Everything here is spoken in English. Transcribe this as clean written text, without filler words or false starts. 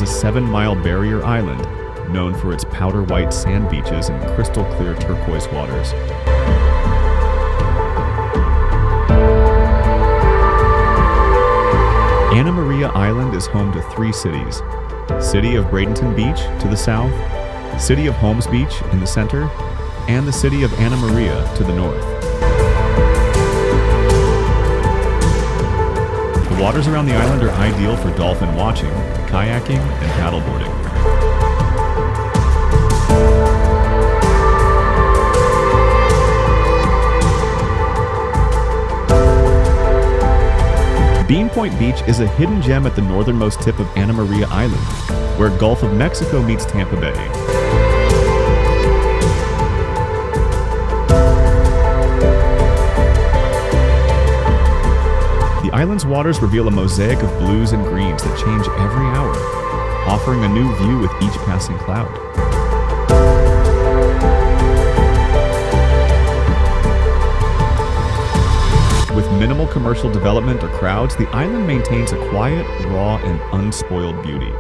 7-mile barrier island, known for its powder white sand beaches and crystal clear turquoise waters. Anna Maria Island is home to 3 cities: City of Bradenton Beach to the south, City of Holmes Beach in the center, and the City of Anna Maria to the north. The waters around the island are ideal for dolphin watching, kayaking, and paddleboarding. Bean Point Beach is a hidden gem at the northernmost tip of Anna Maria Island, where Gulf of Mexico meets Tampa Bay. The island's waters reveal a mosaic of blues and greens that change every hour, offering a new view with each passing cloud. With minimal commercial development or crowds, the island maintains a quiet, raw, and unspoiled beauty.